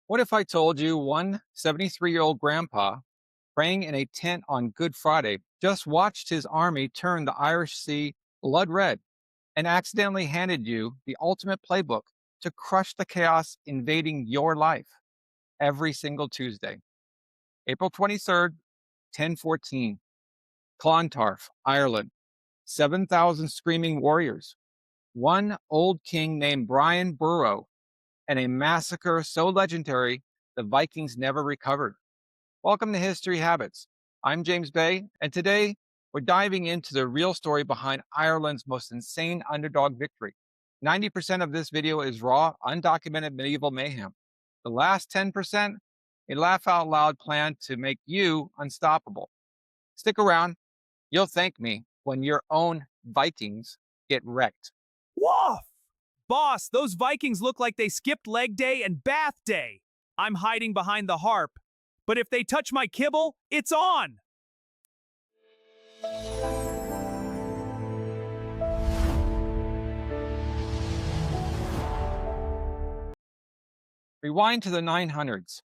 What if I told you one 73-year-old grandpa praying in a tent on Good Friday just watched his army turn the Irish Sea blood red and accidentally handed you the ultimate playbook to crush the chaos invading your life every single Tuesday? April 23rd, 1014, Clontarf, Ireland, 7,000 screaming warriors, one old king named Brian Boru, and a massacre so legendary the Vikings never recovered. Welcome to History Habits. I'm James Bay, and today we're diving into the real story behind Ireland's most insane underdog victory. 90% of this video is raw, undocumented medieval mayhem. The last 10%, a laugh out loud plan to make you unstoppable. Stick around, you'll thank me when your own Vikings get wrecked. Woof! Boss, those Vikings look like they skipped leg day and bath day. I'm hiding behind the harp, but if they touch my kibble, it's on! Rewind to the 900s.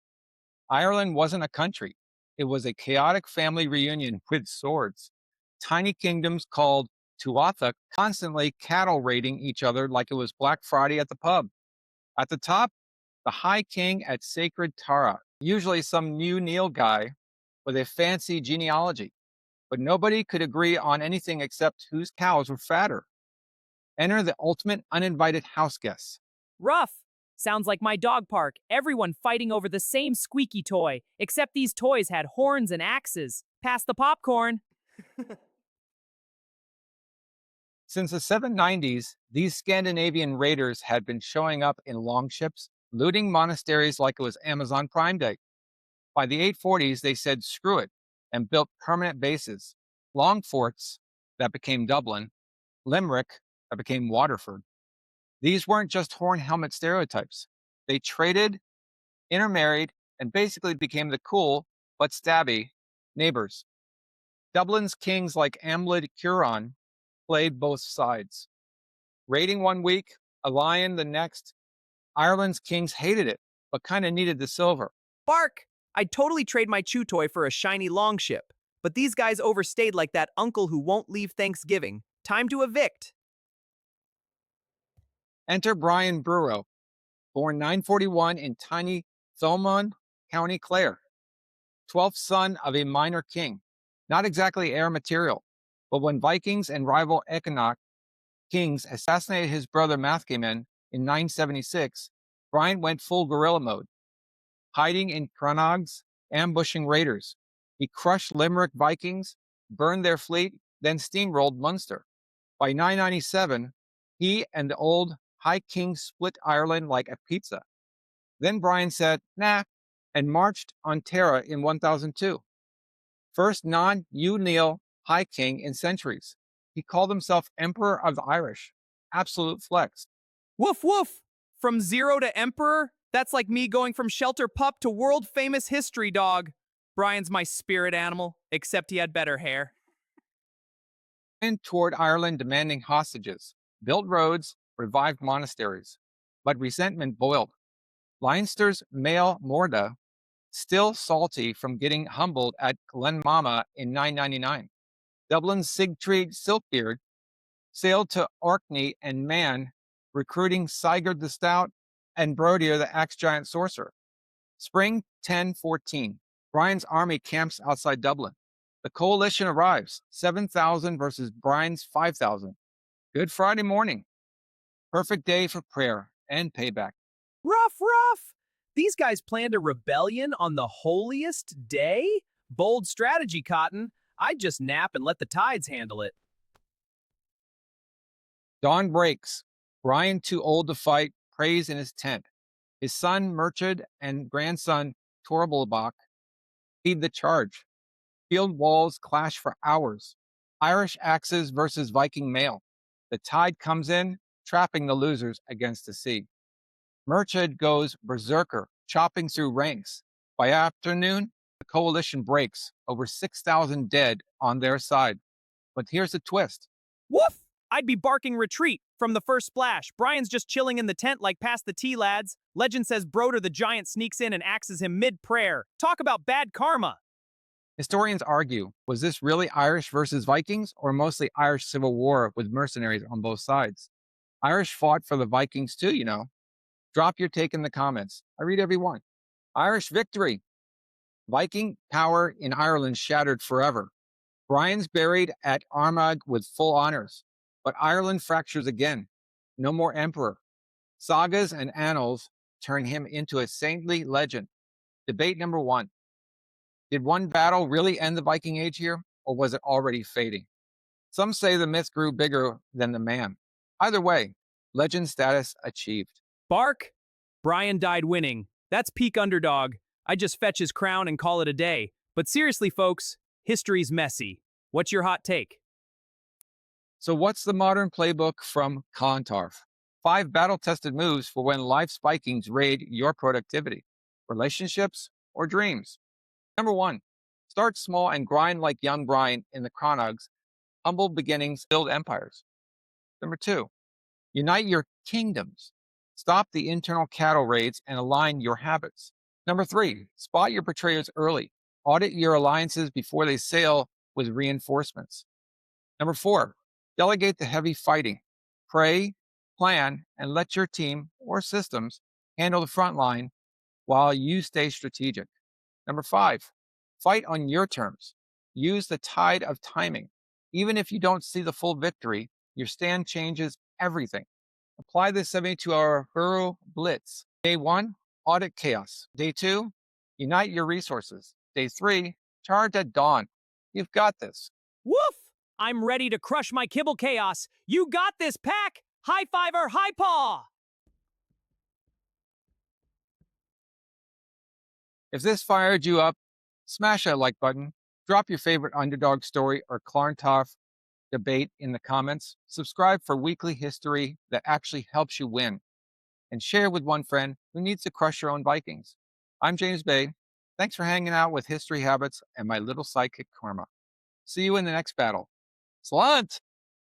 Ireland wasn't a country. It was a chaotic family reunion with swords. Tiny kingdoms called Tuatha constantly cattle raiding each other like it was Black Friday at the pub. At the top, the High King at Sacred Tara, usually some new Neil guy with a fancy genealogy. But nobody could agree on anything except whose cows were fatter. Enter the ultimate uninvited house guests. Rough. Sounds like my dog park. Everyone fighting over the same squeaky toy, except these toys had horns and axes. Pass the popcorn. Since the 790s, these Scandinavian raiders had been showing up in longships, looting monasteries like it was Amazon Prime Day. By the 840s, they said screw it and built permanent bases, long forts that became Dublin, Limerick that became Waterford. These weren't just horn helmet stereotypes. They traded, intermarried, and basically became the cool but stabby neighbors. Dublin's kings like Amlid Curon played both sides. Raiding one week, a lion the next. Ireland's kings hated it, but kind of needed the silver. Bark! I'd totally trade my chew toy for a shiny longship, but these guys overstayed like that uncle who won't leave Thanksgiving. Time to evict. Enter Brian Boru, born 941 in tiny Thomond, County Clare, 12th son of a minor king. Not exactly heir material, but when Vikings and rival Economic kings assassinated his brother Mathgamen in 976, Brian went full guerrilla mode, hiding in crannogs, ambushing raiders. He crushed Limerick Vikings, burned their fleet, then steamrolled Munster. By 997, he and the old High King split Ireland like a pizza. Then Brian said, nah, and marched on Tara in 1002. First non-Neil High King in centuries. He called himself Emperor of the Irish. Absolute flex. Woof woof! From zero to emperor? That's like me going from shelter pup to world famous history dog. Brian's my spirit animal, except he had better hair. And toward Ireland demanding hostages, built roads, revived monasteries. But resentment boiled. Leinster's Mael Morda, still salty from getting humbled at Glenmama in 999. Dublin's Sigtrid Silkbeard sailed to Orkney and Man, recruiting Sigurd the Stout and Brodier the axe giant sorcerer. Spring 1014, Brian's army camps outside Dublin. The coalition arrives, 7,000 versus Brian's 5,000. Good Friday morning. Perfect day for prayer and payback. Rough, rough! These guys planned a rebellion on the holiest day? Bold strategy, Cotton. I'd just nap and let the tides handle it. Dawn breaks. Brian, too old to fight, prays in his tent. His son, Murchad, and grandson, Torbalbach, lead the charge. Field walls clash for hours. Irish axes versus Viking mail. The tide comes in, trapping the losers against the sea. Murchad goes berserker, chopping through ranks. By afternoon, the coalition breaks, over 6,000 dead on their side. But here's the twist. Woof! I'd be barking retreat from the first splash. Brian's just chilling in the tent like past the tea, lads. Legend says Broder the Giant sneaks in and axes him mid-prayer. Talk about bad karma. Historians argue, was this really Irish versus Vikings or mostly Irish civil war with mercenaries on both sides? Irish fought for the Vikings too, you know. Drop your take in the comments. I read every one. Irish victory. Viking power in Ireland shattered forever. Brian's buried at Armagh with full honors, but Ireland fractures again. No more emperor. Sagas and annals turn him into a saintly legend. Debate number one. Did one battle really end the Viking Age here, or was it already fading? Some say the myth grew bigger than the man. Either way, legend status achieved. Bark? Brian died winning. That's peak underdog. I just fetch his crown and call it a day. But seriously, folks, history's messy. What's your hot take? So what's the modern playbook from Clontarf? 5 battle-tested moves for when life's Vikings raid your productivity, relationships, or dreams. Number 1, start small and grind like young Brian in the Chronogs. Humble beginnings build empires. Number 2, unite your kingdoms. Stop the internal cattle raids and align your habits. Number 3, spot your betrayers early. Audit your alliances before they sail with reinforcements. Number 4, delegate the heavy fighting. Pray, plan, and let your team or systems handle the front line while you stay strategic. Number 5, fight on your terms. Use the tide of timing. Even if you don't see the full victory, your stand changes everything. Apply the 72-hour Huru Blitz. Day 1, audit chaos. Day 2, unite your resources. Day 3, charge at dawn. You've got this. Woof! I'm ready to crush my kibble chaos. You got this, pack! High fiver, high paw! If this fired you up, smash that like button, drop your favorite underdog story or Clontarf debate in the comments, subscribe for weekly history that actually helps you win, and share with one friend who needs to crush your own Vikings. I'm James Bay. Thanks for hanging out with History Habits and my little sidekick Karma. See you in the next battle. Slant!